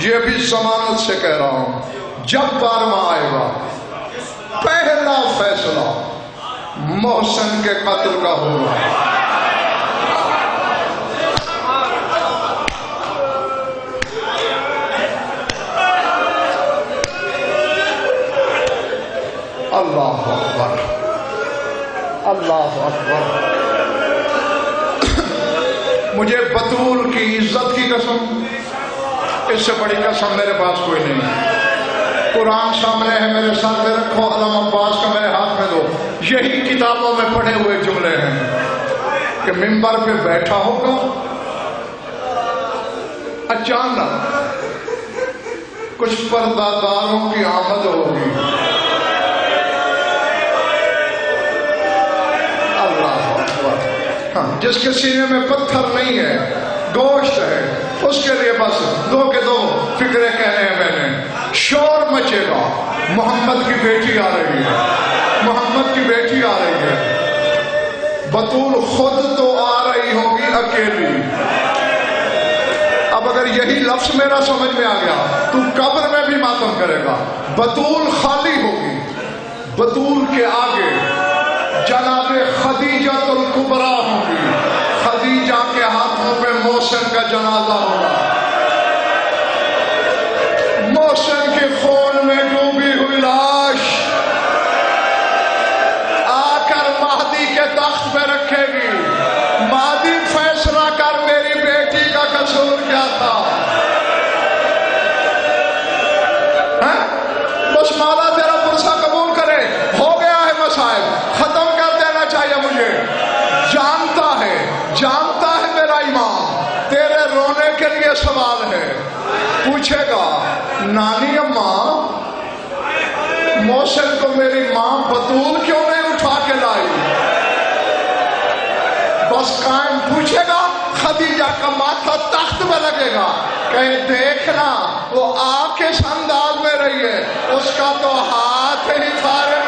یہ بھی ضمانت سے کہہ رہا ہوں، جب 12واں آئے گا پہلا فیصلہ محسن کے قتل کا ہوگا۔ اللہ اکبر، اللہ اکبر۔ مجھے بطول کی عزت کی قسم، اس سے بڑی قسم میرے پاس کوئی نہیں ہے۔ قرآن سامنے ہے، میرے سر پہ رکھو، علم عباس کا میرے ہاتھ میں دو۔ یہی کتابوں میں پڑھے ہوئے جملے ہیں کہ منبر پہ بیٹھا ہوگا، اچانک کچھ پردہ داروں کی آمد ہوگی، جس کے سینے میں پتھر نہیں ہے، گوشت ہے، اس کے لیے بس دو کے دو فکرے کہنے ہیں میں نے۔ شور مچے گا، محمد کی بیٹی آ رہی ہے، محمد کی بیٹی آ رہی ہے۔ بطول خود تو آ رہی ہوگی اکیلی۔ اب اگر یہی لفظ میرا سمجھ میں آ گیا تو قبر میں بھی ماتم کرے گا۔ بطول خالی ہوگی، بطول کے آگے جناب خدیجہ الکبریٰ ہوگی، خدیجہ کے ہاتھوں پہ محسن کا جنازہ ہوگا۔ محسن کے خون میں ڈوبی ہوئی لاش آ کر مہدی کے تخت پہ رکھے گی۔ مہدی فیصلہ کر، میری بیٹی کا قصور کیا تھا؟ بس مولا تیرا پرسہ قبول کرے، ہو گیا ہے مسائل، ختم کر دینا چاہیے مجھے۔ جانتا ہے میرا امام، تیرے رونے کے لیے سوال ہے۔ پوچھے گا نانی اماں، محسن کو میری ماں بطول کیوں نہیں اٹھا کے لائی؟ بس قائم پوچھے گا، خدیجہ کا ماتھا تخت میں لگے گا، کہیں دیکھنا وہ آپ کے انداز میں رہی ہے، اس کا تو ہاتھ ہی فارغ